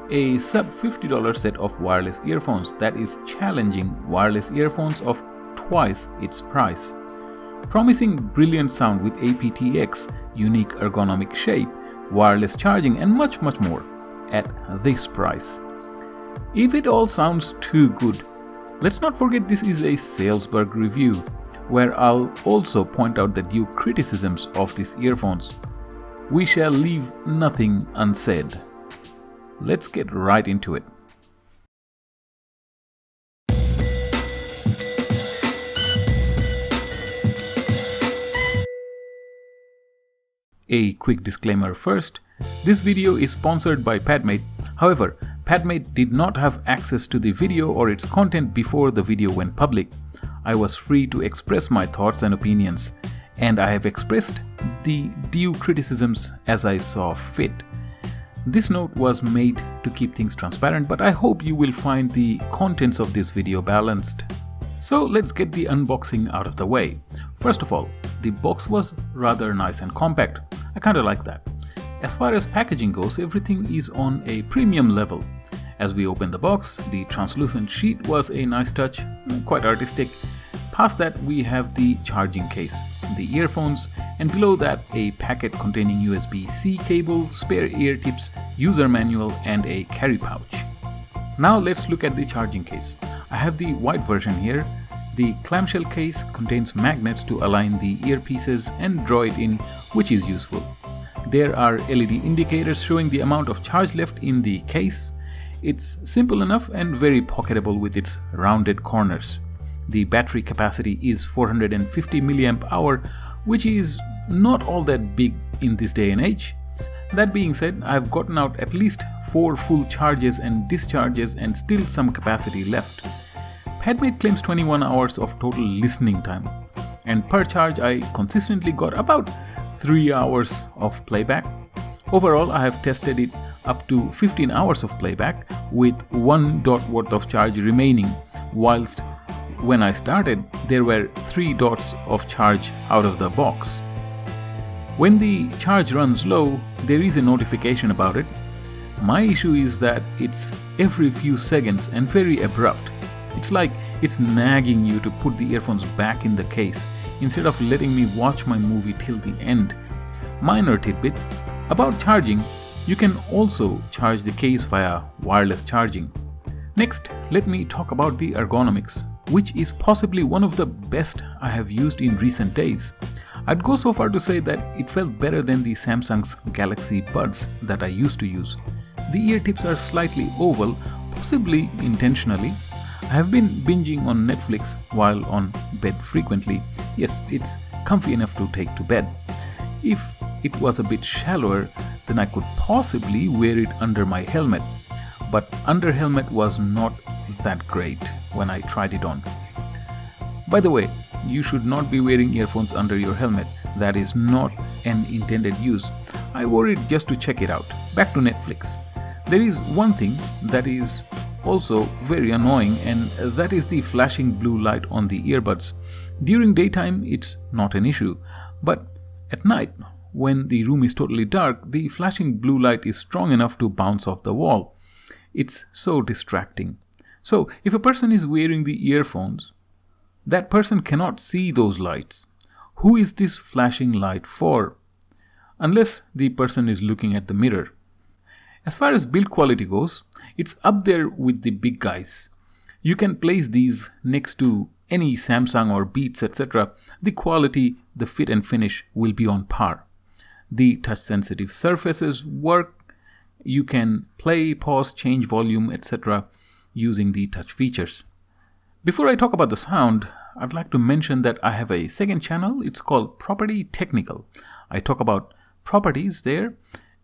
a sub $50 set of wireless earphones that is challenging wireless earphones of twice its price, promising brilliant sound with aptX, unique ergonomic shape, wireless charging and much more at this price. If it all sounds too good, let's not forget this is a Salesburg review, where I'll also point out the due criticisms of these earphones. We shall leave nothing unsaid. Let's get right into it. A quick disclaimer first. This video is sponsored by Padmate. However, Padmate did not have access to the video or its content before the video went public. I was free to express my thoughts and opinions, and I have expressed the due criticisms as I saw fit. This note was made to keep things transparent, but I hope you will find the contents of this video balanced. So let's get the unboxing out of the way. First of all, the box was rather nice and compact. I kinda like that. As far as packaging goes, everything is on a premium level. As we open the box, the translucent sheet was a nice touch, quite artistic. Past that, we have the charging case, the earphones, and below that a packet containing USB-C cable, spare ear tips, user manual, and a carry pouch. Now let's look at the charging case. I have the white version here. The clamshell case contains magnets to align the earpieces and draw it in, which is useful. There are LED indicators showing the amount of charge left in the case. It's simple enough and very pocketable with its rounded corners. The battery capacity is 450 mAh, which is not all that big in this day and age. That being said, I've gotten out at least 4 full charges and discharges and still some capacity left. Padmate claims 21 hours of total listening time, and per charge I consistently got about 3 hours of playback. Overall, I have tested it up to 15 hours of playback with 1 dot worth of charge remaining, whilst when I started there were 3 dots of charge out of the box. When the charge runs low, there is a notification about it. My issue is that it's every few seconds and very abrupt. It's like it's nagging you to put the earphones back in the case instead of letting me watch my movie till the end. Minor tidbit about charging: you can also charge the case via wireless charging. Next, let me talk about the ergonomics, which is possibly one of the best I have used in recent days. I'd go so far to say that it felt better than the Samsung's Galaxy Buds that I used to use. The ear tips are slightly oval, possibly intentionally. I have been binging on Netflix while on bed frequently. Yes, it's comfy enough to take to bed. If it was a bit shallower, then I could possibly wear it under my helmet. But under helmet was not that great when I tried it on. By the way, you should not be wearing earphones under your helmet. That is not an intended use. I wore it just to check it out. Back to Netflix. There is one thing that is also very annoying, and that is the flashing blue light on the earbuds. During daytime it's not an issue, but at night, when the room is totally dark, the flashing blue light is strong enough to bounce off the wall. It's so distracting. So if a person is wearing the earphones, that person cannot see those lights. Who is this flashing light for? Unless the person is looking at the mirror. As far as build quality goes, it's up there with the big guys. You can place these next to any Samsung or Beats, etc. The quality, the fit and finish will be on par. The touch-sensitive surfaces work. You can play, pause, change volume, etc. using the touch features. Before I talk about the sound, I'd like to mention that I have a second channel. It's called Property Technical. I talk about properties there,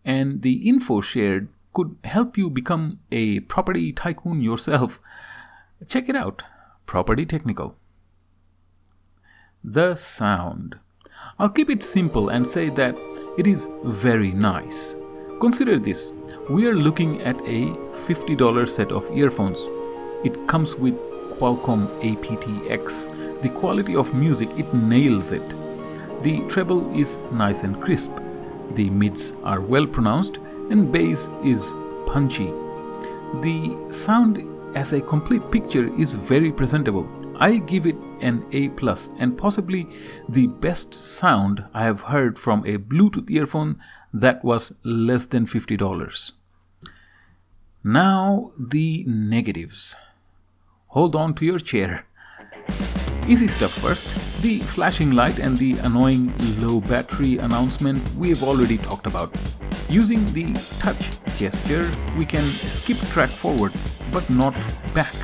and the info shared could help you become a property tycoon yourself. Check it out, Property Technical. The sound. I'll keep it simple and say that it is very nice. Consider this. We are looking at a $50 set of earphones. It comes with Qualcomm aptX. The quality of music, it nails it. The treble is nice and crisp. The mids are well pronounced and bass is punchy. The sound as a complete picture is very presentable. I give it an A+, and possibly the best sound I have heard from a Bluetooth earphone that was less than $50. Now the negatives. Hold on to your chair. Easy stuff first. The flashing light and the annoying low battery announcement we have already talked about. Using the touch gesture, we can skip track forward but not back.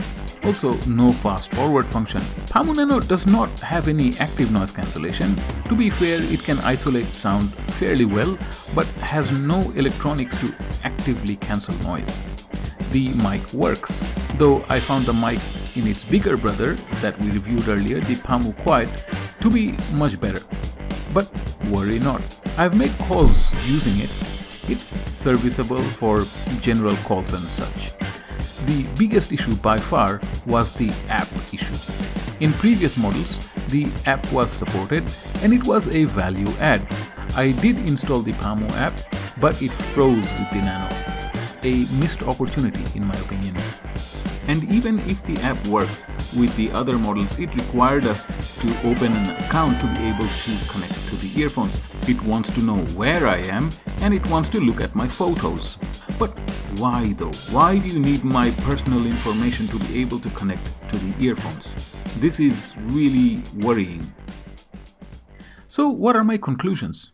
Also, no fast forward function. Pamo Nano does not have any active noise cancellation. To be fair, it can isolate sound fairly well but has no electronics to actively cancel noise. The mic works, though I found the mic in its bigger brother that we reviewed earlier, the Pamo Quiet, to be much better. But worry not, I've made calls using it. It's serviceable for general calls and such. The biggest issue by far was the app issue. In previous models, the app was supported and it was a value add. I did install the Pamo app, but it froze with the Nano. A missed opportunity in my opinion. And even if the app works with the other models, it required us to open an account to be able to connect to the earphones. It wants to know where I am and it wants to look at my photos. But why though? Why do you need my personal information to be able to connect to the earphones? This is really worrying. So what are my conclusions?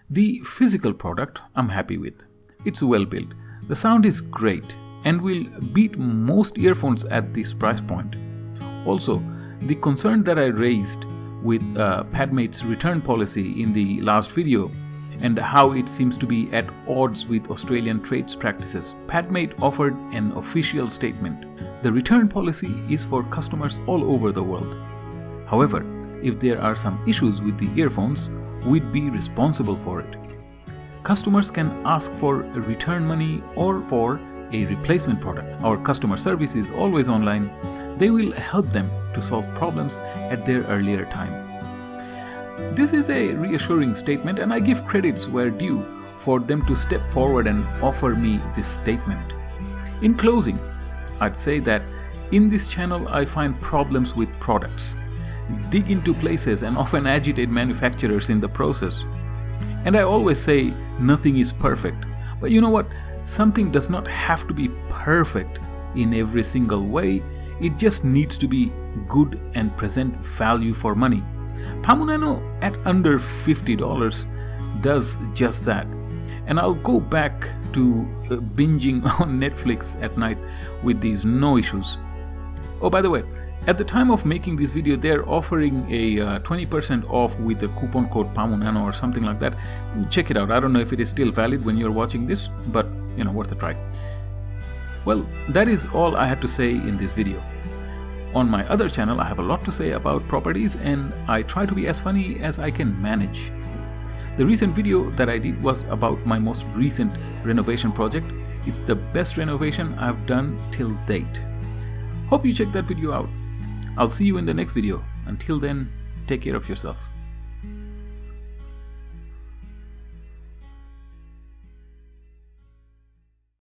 The physical product I'm happy with. It's well built. The sound is great and will beat most earphones at this price point. Also, the concern that I raised with Padmate's return policy in the last video and how it seems to be at odds with Australian trades practices, Padmate offered an official statement. The return policy is for customers all over the world. However, if there are some issues with the earphones, we'd be responsible for it. Customers can ask for return money or for a replacement product. Our customer service is always online. They will help them to solve problems at their earlier time. This is a reassuring statement and I give credits where due for them to step forward and offer me this statement. In closing, I'd say that in this channel I find problems with products, dig into places and often agitate manufacturers in the process. And I always say nothing is perfect. But you know what? Something does not have to be perfect in every single way. It just needs to be good and present value for money. Pamo Nano at under $50 does just that. And I'll go back to binging on Netflix at night with these no issues. Oh, by the way, at the time of making this video, they're offering a 20% off with the coupon code Pamo Nano or something like that. Check it out. I don't know if it is still valid when you're watching this, but worth a try. Well, that is all I had to say in this video. On my other channel, I have a lot to say about properties and I try to be as funny as I can manage. The recent video that I did was about my most recent renovation project. It's the best renovation I've done till date. Hope you check that video out. I'll see you in the next video. Until then, take care of yourself.